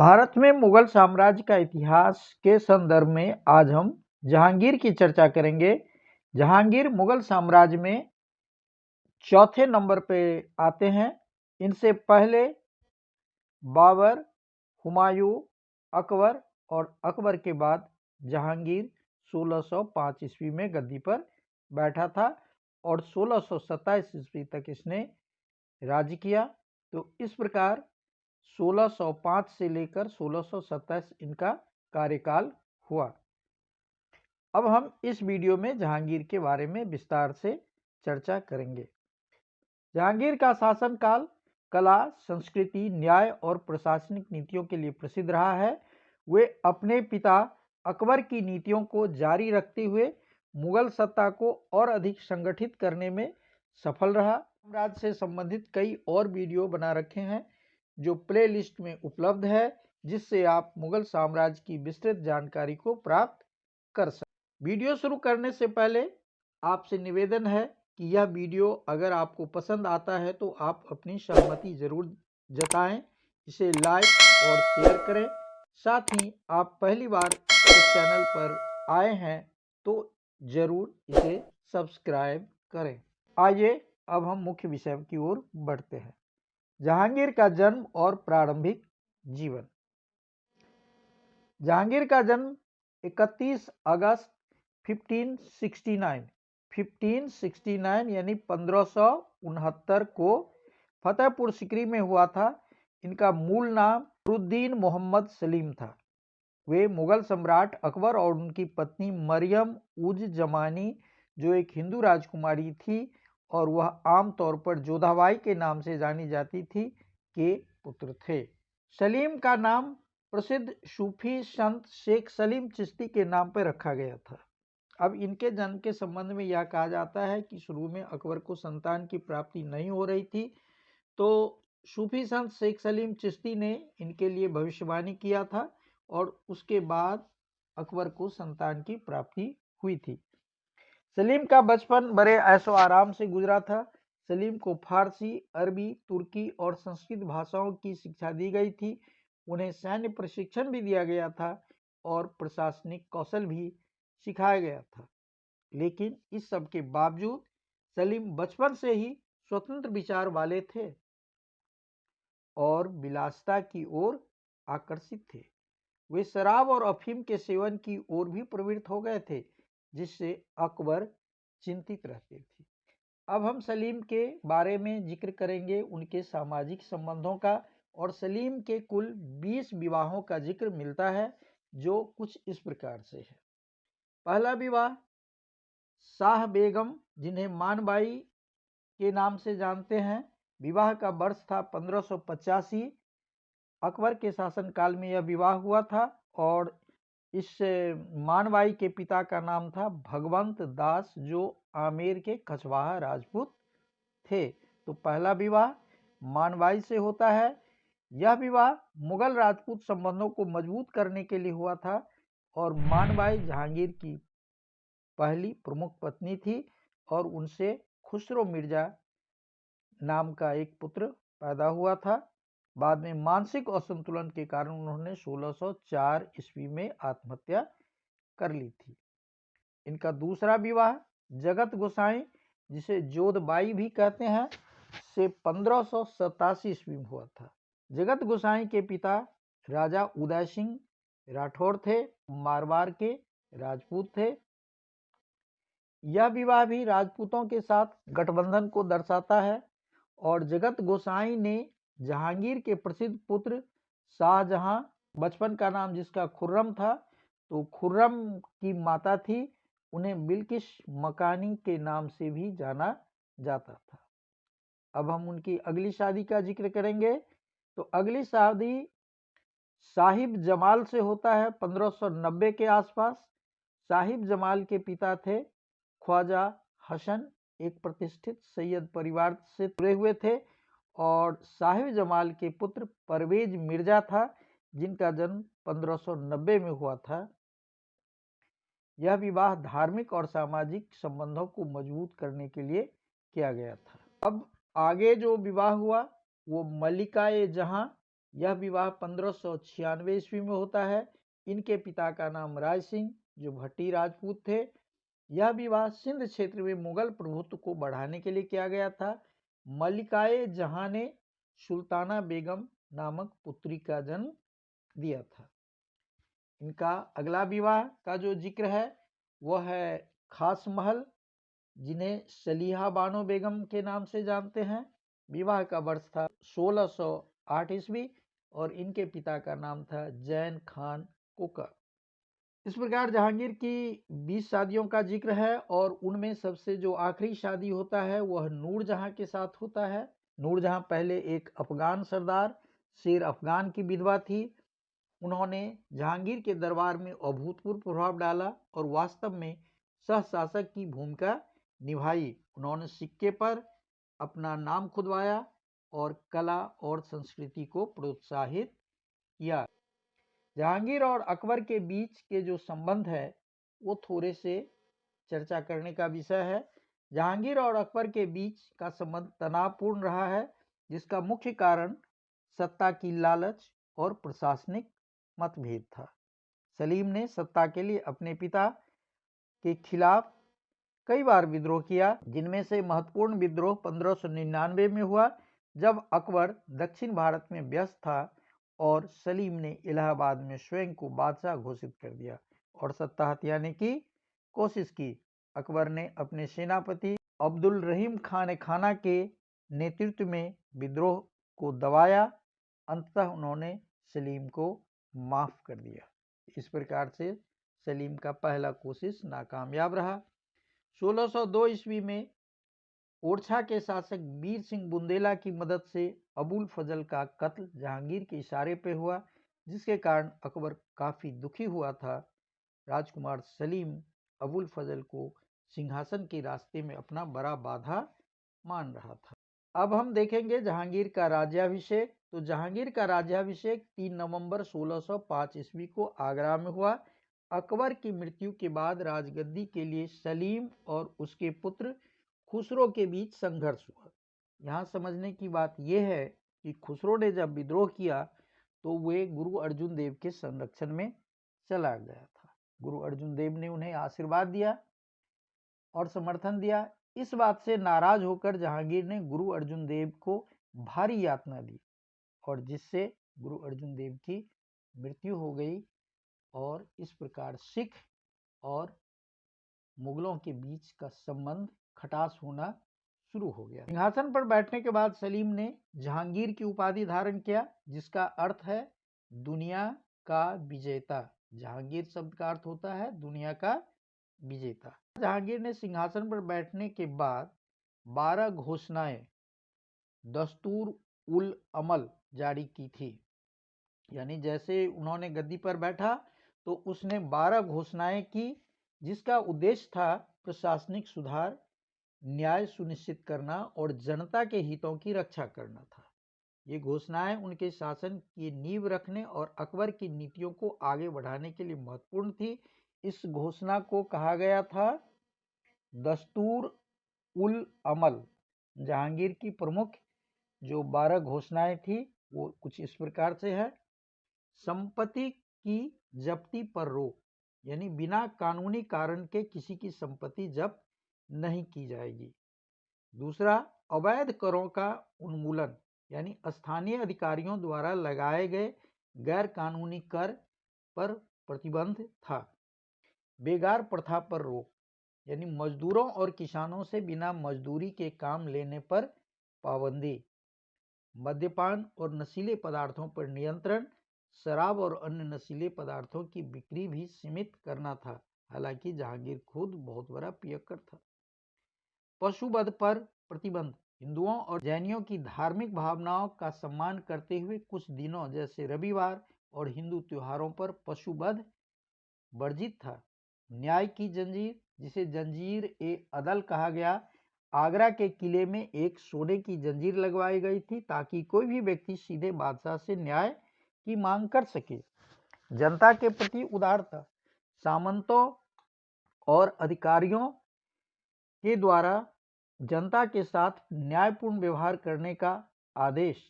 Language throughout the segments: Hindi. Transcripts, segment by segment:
भारत में मुगल साम्राज्य का इतिहास के संदर्भ में आज हम जहांगीर की चर्चा करेंगे। जहांगीर मुगल साम्राज्य में चौथे नंबर पे आते हैं। इनसे पहले बाबर, हुमायूं, अकबर और अकबर के बाद जहांगीर 1605 ईस्वी में गद्दी पर बैठा था और 1627 ईस्वी तक इसने राज्य किया। तो इस प्रकार 1605 से लेकर 1627 इनका कार्यकाल हुआ। अब हम इस वीडियो में जहांगीर के बारे में विस्तार से चर्चा करेंगे। जहांगीर का शासनकाल कला, संस्कृति, न्याय और प्रशासनिक नीतियों के लिए प्रसिद्ध रहा है। वे अपने पिता अकबर की नीतियों को जारी रखते हुए मुगल सत्ता को और अधिक संगठित करने में सफल रहा। साम्राज्य से संबंधित कई और वीडियो बना रखे हैं जो प्लेलिस्ट में उपलब्ध है, जिससे आप मुगल साम्राज्य की विस्तृत जानकारी को प्राप्त कर सकते। वीडियो शुरू करने से पहले आपसे निवेदन है कि यह वीडियो अगर आपको पसंद आता है तो आप अपनी सहमति जरूर जताएं, इसे लाइक और शेयर करें। साथ ही आप पहली बार इस चैनल पर आए हैं तो जरूर इसे सब्सक्राइब करें। आइए अब हम मुख्य विषय की ओर बढ़ते हैं। जहांगीर का जन्म और प्रारंभिक जीवन। जहांगीर का जन्म 31 अगस्त 1569 यानी 1569 को फतेहपुर सिकरी में हुआ था। इनका मूल नाम फखरुद्दीन मोहम्मद सलीम था। वे मुगल सम्राट अकबर और उनकी पत्नी मरियम उज जमानी, जो एक हिंदू राजकुमारी थी और वह आमतौर पर जोधाबाई के नाम से जानी जाती थी, के पुत्र थे। सलीम का नाम प्रसिद्ध सूफी संत शेख सलीम चिश्ती के नाम पर रखा गया था। अब इनके जन्म के संबंध में यह कहा जाता है कि शुरू में अकबर को संतान की प्राप्ति नहीं हो रही थी, तो सूफी संत शेख सलीम चिश्ती ने इनके लिए भविष्यवाणी किया था और उसके बाद अकबर को संतान की प्राप्ति हुई थी। सलीम का बचपन बड़े ऐशो आराम से गुजरा था। सलीम को फारसी, अरबी, तुर्की और संस्कृत भाषाओं की शिक्षा दी गई थी। उन्हें सैन्य प्रशिक्षण भी दिया गया था और प्रशासनिक कौशल भी सिखाया गया था। लेकिन इस सब के बावजूद सलीम बचपन से ही स्वतंत्र विचार वाले थे और विलासिता की ओर आकर्षित थे। वे शराब और अफीम के सेवन की ओर भी प्रवृत्त हो गए थे, जिससे अकबर चिंतित रहते थे। अब हम सलीम के बारे में जिक्र करेंगे, उनके सामाजिक संबंधों का, और सलीम के कुल 20 विवाहों का जिक्र मिलता है, जो कुछ इस प्रकार से है। पहला विवाह शाह बेगम, जिन्हें मानबाई के नाम से जानते हैं। विवाह का वर्ष था 1585। अकबर के शासनकाल में यह विवाह हुआ था और इस मानबाई के पिता का नाम था भगवंत दास, जो आमेर के कछवाहा राजपूत थे। तो पहला विवाह मानबाई से होता है। यह विवाह मुगल राजपूत संबंधों को मजबूत करने के लिए हुआ था और मानबाई जहांगीर की पहली प्रमुख पत्नी थी और उनसे खुसरो मिर्जा नाम का एक पुत्र पैदा हुआ था। बाद में मानसिक असंतुलन के कारण उन्होंने 1604 ईस्वी में आत्महत्या कर ली थी। इनका दूसरा विवाह जगत गोसाई, जिसे जोधबाई भी कहते हैं, से 1587 ईस्वी में हुआ था। जगत गोसाई के पिता राजा उदय सिंह राठौर थे, मारवाड़ के राजपूत थे। यह विवाह भी राजपूतों के साथ गठबंधन को दर्शाता है और जगत गोसाई ने जहांगीर के प्रसिद्ध पुत्र शाहजहां, बचपन का नाम जिसका खुर्रम था, तो खुर्रम की माता थी, उन्हें बिल्किस मकानी के नाम से भी जाना जाता था। अब हम उनकी अगली शादी का जिक्र करेंगे। तो अगली शादी साहिब जमाल से होता है 1590 के आसपास। साहिब जमाल के पिता थे ख्वाजा हसन, एक प्रतिष्ठित सैयद परिवार से जुड़े हुए थे, और साहिब जमाल के पुत्र परवेज मिर्जा था, जिनका जन्म 1590 में हुआ था। यह विवाह धार्मिक और सामाजिक संबंधों को मजबूत करने के लिए किया गया था। अब आगे जो विवाह हुआ वो मल्लिका-ए-जहां यह विवाह 1596 ईस्वी में होता है। इनके पिता का नाम राय सिंह जो भट्टी राजपूत थे। यह विवाह सिंध क्षेत्र में मुगल प्रभुत्व को बढ़ाने के लिए किया गया था। मलिकाए जहां ने सुल्ताना बेगम नामक पुत्री का जन्म दिया था। इनका अगला विवाह का जो जिक्र है वह है खास महल, जिन्हें सलीहा बानो बेगम के नाम से जानते हैं। विवाह का वर्ष था 1608 ईस्वी और इनके पिता का नाम था जैन खान कोकर। इस प्रकार जहांगीर की 20 शादियों का जिक्र है और उनमें सबसे जो आखिरी शादी होता है वह नूरजहां के साथ होता है। नूरजहां पहले एक अफगान सरदार शेर अफगान की विधवा थी। उन्होंने जहांगीर के दरबार में अभूतपूर्व प्रभाव डाला और वास्तव में सहशासक की भूमिका निभाई। उन्होंने सिक्के पर अपना नाम खुदवाया और कला और संस्कृति को प्रोत्साहित किया। जहांगीर और अकबर के बीच के जो संबंध है वो थोड़े से चर्चा करने का विषय है। जहांगीर और अकबर के बीच का संबंध तनावपूर्ण रहा है, जिसका मुख्य कारण सत्ता की लालच और प्रशासनिक मतभेद था। सलीम ने सत्ता के लिए अपने पिता के खिलाफ कई बार विद्रोह किया, जिनमें से महत्वपूर्ण विद्रोह 1599 में हुआ जब अकबर दक्षिण भारत में व्यस्त था और सलीम ने इलाहाबाद में स्वयं को बादशाह घोषित कर दिया और सत्ता हथियाने की कोशिश की। अकबर ने अपने सेनापति अब्दुल रहीम खान खाना के नेतृत्व में विद्रोह को दबाया। अंततः उन्होंने सलीम को माफ कर दिया। इस प्रकार से सलीम का पहला कोशिश नाकामयाब रहा। 1602 ईस्वी में ओरछा के शासक वीर सिंह बुंदेला की मदद से अबुल फजल का कत्ल जहांगीर के इशारे पे हुआ, जिसके कारण अकबर काफी दुखी हुआ था। राजकुमार सलीम अबुल फजल को सिंहासन के रास्ते में अपना बड़ा बाधा मान रहा था। अब हम देखेंगे जहांगीर का राज्याभिषेक। तो जहांगीर का राज्याभिषेक 3 नवंबर 1605 ईस्वी को आगरा में हुआ। अकबर की मृत्यु के बाद राजगद्दी के लिए सलीम और उसके पुत्र खुसरो के बीच संघर्ष हुआ। यहाँ समझने की बात यह है कि खुसरो ने जब विद्रोह किया तो वे गुरु अर्जुन देव के संरक्षण में चला गया था। गुरु अर्जुन देव ने उन्हें आशीर्वाद दिया और समर्थन दिया। इस बात से नाराज होकर जहांगीर ने गुरु अर्जुन देव को भारी यातना दी और जिससे गुरु अर्जुन देव की मृत्यु हो गई और इस प्रकार सिख और मुगलों के बीच का संबंध खटास होना शुरू हो गया। सिंहासन पर बैठने के बाद सलीम ने जहांगीर की उपाधि धारण किया, जिसका अर्थ है दुनिया का विजेता। जहांगीर शब्द का अर्थ होता है दुनिया का विजेता। जहांगीर ने सिंहासन पर बैठने के बाद 12 घोषणाएं दस्तूर उल अमल जारी की थी। यानी जैसे उन्होंने गद्दी पर बैठा तो उसने 12 घोषणाएं की, जिसका उद्देश्य था प्रशासनिक सुधार, न्याय सुनिश्चित करना और जनता के हितों की रक्षा करना था। ये घोषणाएं उनके शासन की नींव रखने और अकबर की नीतियों को आगे बढ़ाने के लिए महत्वपूर्ण थी। इस घोषणा को कहा गया था दस्तूर उल अमल। जहांगीर की प्रमुख जो 12 घोषणाएं थी वो कुछ इस प्रकार से है। संपत्ति की जब्ती पर रोक, यानी बिना कानूनी कारण के किसी की संपत्ति जब्त नहीं की जाएगी। दूसरा, अवैध करों का उन्मूलन, यानी स्थानीय अधिकारियों द्वारा लगाए गए गैर कानूनी कर पर प्रतिबंध था। बेगार प्रथा पर रोक, यानी मजदूरों और किसानों से बिना मजदूरी के काम लेने पर पाबंदी। मद्यपान और नशीले पदार्थों पर नियंत्रण, शराब और अन्य नशीले पदार्थों की बिक्री भी सीमित करना था। हालांकि जहांगीर खुद बहुत बड़ा पियक्कड़ था। पशुवध पर प्रतिबंध, हिंदुओं और जैनियों की धार्मिक भावनाओं का सम्मान करते हुए कुछ दिनों जैसे रविवार और हिंदू त्योहारों पर पशुवध वर्जित था। न्याय की जंजीर, जिसे जंजीर ए अदल कहा गया, आगरा के किले में एक सोने की जंजीर लगवाई गई थी ताकि कोई भी व्यक्ति सीधे बादशाह से न्याय की मांग कर सके। जनता के प्रति उदारता, सामंतों और अधिकारियों के द्वारा जनता के साथ न्यायपूर्ण व्यवहार करने का आदेश।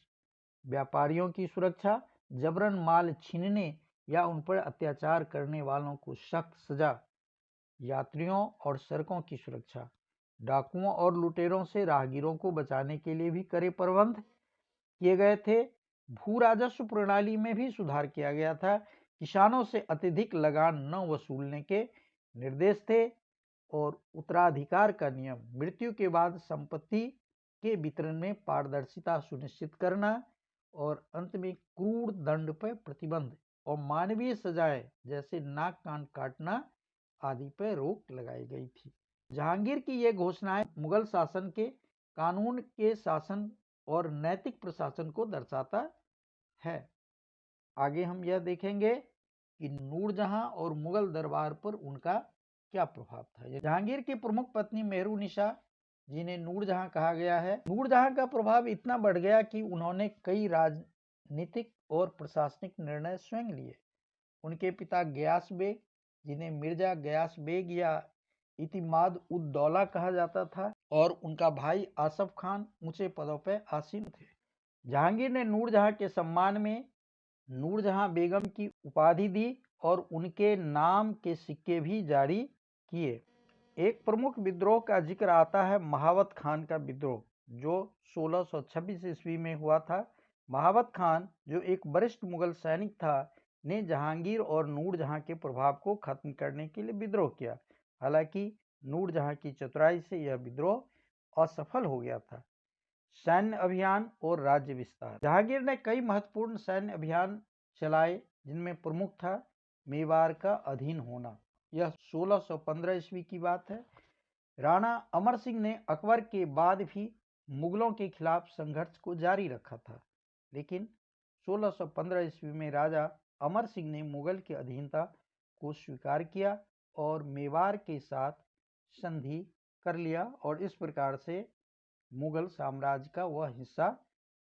व्यापारियों की सुरक्षा, जबरन माल छीनने या उन पर अत्याचार करने वालों को सख्त सजा, यात्रियों और सड़कों की सुरक्षा, डाकुओं और लुटेरों से राहगीरों को बचाने के लिए भी कड़े प्रबंध किए गए थे। भू राजस्व प्रणाली में भी सुधार किया गया था। किसानों से अत्यधिक लगान न वसूलने के निर्देश थे और उत्तराधिकार का नियम, मृत्यु के बाद संपत्ति के वितरण में पारदर्शिता सुनिश्चित करना और अंत में क्रूर दंड पर प्रतिबंध और मानवीय सजाएं जैसे नाक कान काटना आदि पर रोक लगाई गई थी। जहांगीर की ये घोषणाएं मुगल शासन के कानून के शासन और नैतिक प्रशासन को दर्शाता है। आगे हम यह देखेंगे कि नूरजहां और मुगल दरबार पर उनका क्या प्रभाव था। जहांगीर की प्रमुख पत्नी मेहरुनिसा, जिन्हें नूरजहां कहा गया है, नूरजहां का प्रभाव इतना बढ़ गया कि उन्होंने कई राजनीतिक और प्रशासनिक निर्णय स्वयं लिए। उनके पिता गयास बेग, जिन्हें मिर्जा गयास बेग या इतिमाद उद दौला कहा जाता था, और उनका भाई आसफ खान ऊंचे पदों पर आसीन थे। जहांगीर ने नूरजहां के सम्मान में नूरजहां बेगम की उपाधि दी और उनके नाम के सिक्के भी जारी किए। एक प्रमुख विद्रोह का जिक्र आता है महावत खान का विद्रोह, जो 1626 ईस्वी में हुआ था। महावत खान, जो एक वरिष्ठ मुगल सैनिक था, ने जहांगीर और नूरजहां के प्रभाव को खत्म करने के लिए विद्रोह किया। हालांकि नूरजहां की चतुराई से यह विद्रोह असफल हो गया था। सैन्य अभियान और राज्य विस्तार। जहांगीर ने कई महत्वपूर्ण सैन्य अभियान चलाए, जिनमें प्रमुख था मेवाड़ का अधीन होना। यह 1615 ईस्वी की बात है। राणा अमर सिंह ने अकबर के बाद भी मुगलों के खिलाफ संघर्ष को जारी रखा था, लेकिन 1615 ईस्वी में राजा अमर सिंह ने मुगल की अधीनता को स्वीकार किया और मेवाड़ के साथ संधि कर लिया और इस प्रकार से मुगल साम्राज्य का वह हिस्सा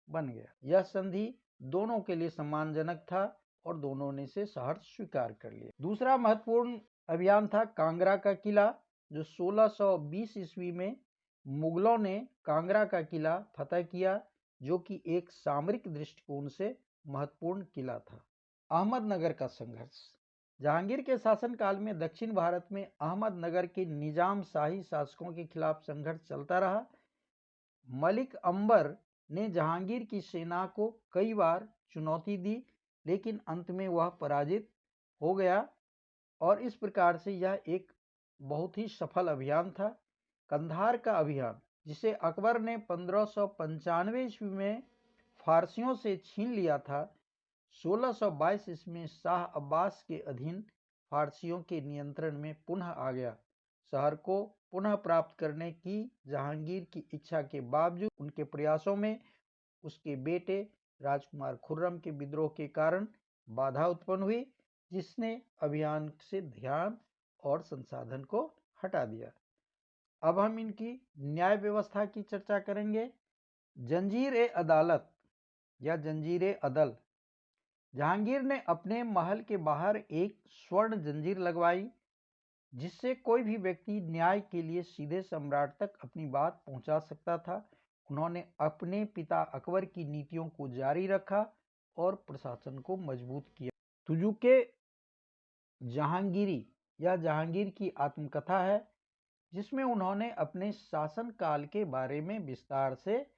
बन गया। यह संधि दोनों के लिए सम्मानजनक था और दोनों ने इसे सहर्ष स्वीकार कर लिया। दूसरा महत्वपूर्ण अभियान था कांगड़ा का किला, जो 1620 ईस्वी में मुगलों ने कांगड़ा का किला फतह किया, जो कि एक सामरिक दृष्टिकोण से महत्वपूर्ण किला था। अहमदनगर का संघर्ष। जहांगीर के शासनकाल में दक्षिण भारत में अहमदनगर के निजाम शाही शासकों के खिलाफ संघर्ष चलता रहा। मलिक अंबर ने जहांगीर की सेना को कई बार चुनौती दी, लेकिन अंत में वह पराजित हो गया और इस प्रकार से यह एक बहुत ही सफल अभियान था। कंधार का अभियान, जिसे अकबर ने 1595 ईस्वी में फारसियों से छीन लिया था, 1622 ईस्वी में शाह अब्बास के अधीन फारसियों के नियंत्रण में पुनः आ गया। शहर को पुनः प्राप्त करने की जहांगीर की इच्छा के बावजूद उनके प्रयासों में उसके बेटे राजकुमार खुर्रम के विद्रोह के कारण बाधा उत्पन्न हुई, जिसने अभियान से ध्यान और संसाधन को हटा दिया। अब हम इनकी न्याय व्यवस्था की चर्चा करेंगे। जंजीर-ए-अदालत या जंजीर-ए-अदल। जहांगीर ने अपने महल के बाहर एक स्वर्ण जंजीर लगवाई, जिससे कोई भी व्यक्ति न्याय के लिए सीधे सम्राट तक अपनी बात पहुंचा सकता था। उन्होंने अपने पिता अकबर की नीतियों को जारी रखा और प्रशासन को मजबूत किया। तुजुके जहांगीरी या जहांगीर की आत्मकथा है, जिसमें उन्होंने अपने शासनकाल के बारे में विस्तार से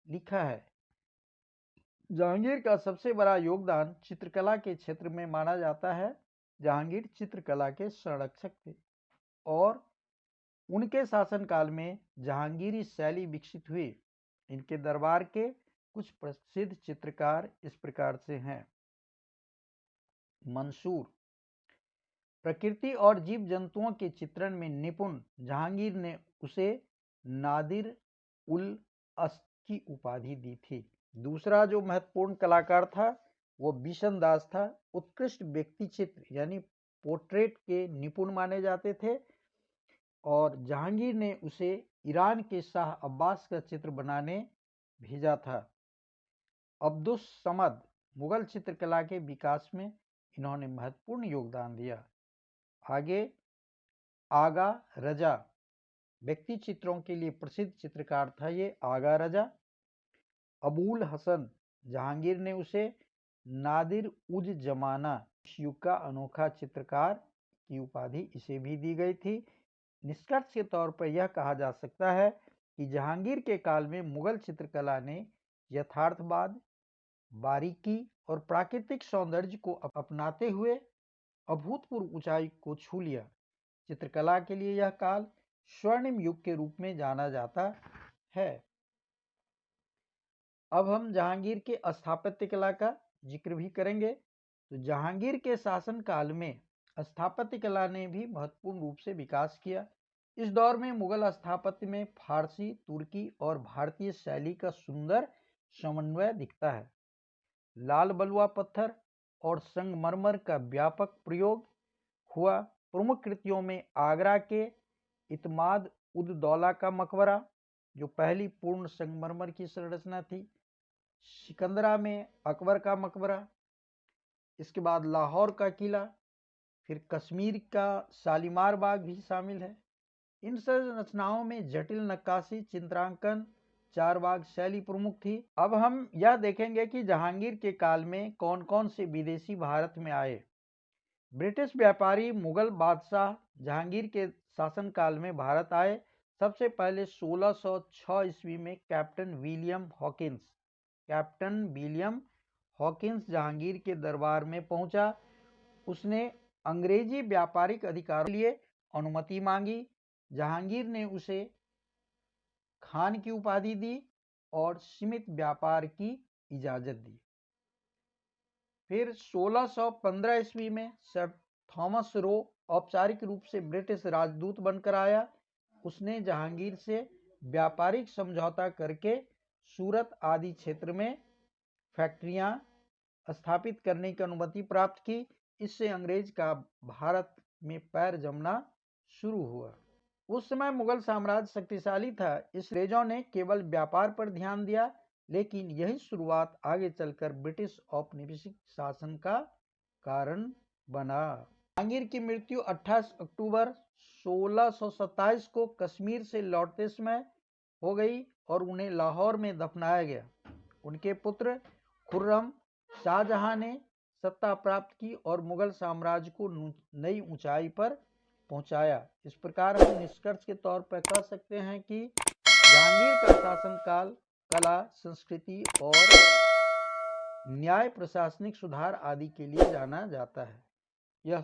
लिखा है। जहांगीर का सबसे बड़ा योगदान चित्रकला के क्षेत्र में माना जाता है। जहांगीर चित्रकला के संरक्षक थे और उनके शासनकाल में जहांगीरी शैली विकसित हुई। इनके दरबार के कुछ प्रसिद्ध चित्रकार इस प्रकार से हैं। मंसूर, प्रकृति और जीव जंतुओं के चित्रण में निपुण जहांगीर ने उसे नादिर उल अस्त की उपाधि दी थी। दूसरा जो महत्वपूर्ण कलाकार था वो बिशन दास था। उत्कृष्ट व्यक्ति चित्र यानी पोर्ट्रेट के निपुण माने जाते थे और जहांगीर ने उसे ईरान के शाह अब्बास का चित्र बनाने भेजा था। अब्दुस समद, मुगल चित्रकला के विकास में इन्होंने महत्वपूर्ण योगदान दिया। आगे आगा रजा, व्यक्ति चित्रों के लिए प्रसिद्ध चित्रकार था ये आगा रजा। अबुल हसन, जहांगीर ने उसे नादिर उज जमाना युग का अनोखा चित्रकार की उपाधि इसे भी दी गई थी। निष्कर्ष के तौर पर यह कहा जा सकता है कि जहांगीर के काल में मुगल चित्रकला ने यथार्थवाद, बारीकी और प्राकृतिक सौंदर्य को अपनाते हुए अभूतपूर्व ऊंचाई को छू लिया। चित्रकला के लिए यह काल स्वर्णिम युग के रूप में जाना जाता है। अब हम जहांगीर के स्थापत्य कला का जिक्र भी करेंगे। तो जहांगीर के शासन काल में स्थापत्य कला ने भी महत्वपूर्ण रूप से विकास किया। इस दौर में मुगल स्थापत्य में फारसी, तुर्की और भारतीय शैली का सुंदर समन्वय दिखता है। लाल बलुआ पत्थर और संगमरमर का व्यापक प्रयोग हुआ। प्रमुख कृतियों में आगरा के इतमाद उद दौला का मकबरा, जो पहली पूर्ण संगमरमर की संरचना थी, सिकंदरा में अकबर का मकबरा, इसके बाद लाहौर का किला, फिर कश्मीर का शालीमार बाग भी शामिल है। इन संरचनाओं में जटिल नक्काशी, चित्रांकन, चारबाग शैली प्रमुख थी। अब हम यह देखेंगे कि जहांगीर के काल में कौन कौन से विदेशी भारत में आए। ब्रिटिश व्यापारी मुगल बादशाह जहांगीर के शासनकाल में भारत आए। सबसे पहले 1606 ईस्वी में कैप्टन विलियम हॉकिंस जहांगीर के दरबार में पहुंचा। उसने अंग्रेजी व्यापारिक अधिकारों के लिए अनुमति मांगी। जहांगीर ने उसे खान की उपाधि दी और सीमित व्यापार की इजाजत दी। फिर 1615 ईस्वी में सर थॉमस रो औपचारिक रूप से ब्रिटिश राजदूत बनकर आया। उसने जहांगीर से व्यापारिक समझौता करके सूरत आदि क्षेत्र में फैक्ट्रियां स्थापित करने की अनुमति प्राप्त की। इससे अंग्रेज का भारत में पैर जमना शुरू हुआ। उस समय मुगल साम्राज्य शक्तिशाली था। इस अंग्रेजों ने केवल व्यापार पर ध्यान दिया, लेकिन यही शुरुआत आगे चलकर ब्रिटिश औपनिवेशिक शासन का कारण बना। जहांगीर की मृत्यु 28 अक्टूबर 1627 को कश्मीर से लौटते समय हो गई और उन्हें लाहौर में दफनाया गया। उनके पुत्र खुर्रम शाहजहां ने सत्ता प्राप्त की और मुगल साम्राज्य को नई ऊंचाई पर पहुंचाया। इस प्रकार हम निष्कर्ष के तौर पर कह सकते हैं कि जहांगीर का शासनकाल कला, संस्कृति और न्याय, प्रशासनिक सुधार आदि के लिए जाना जाता है। यह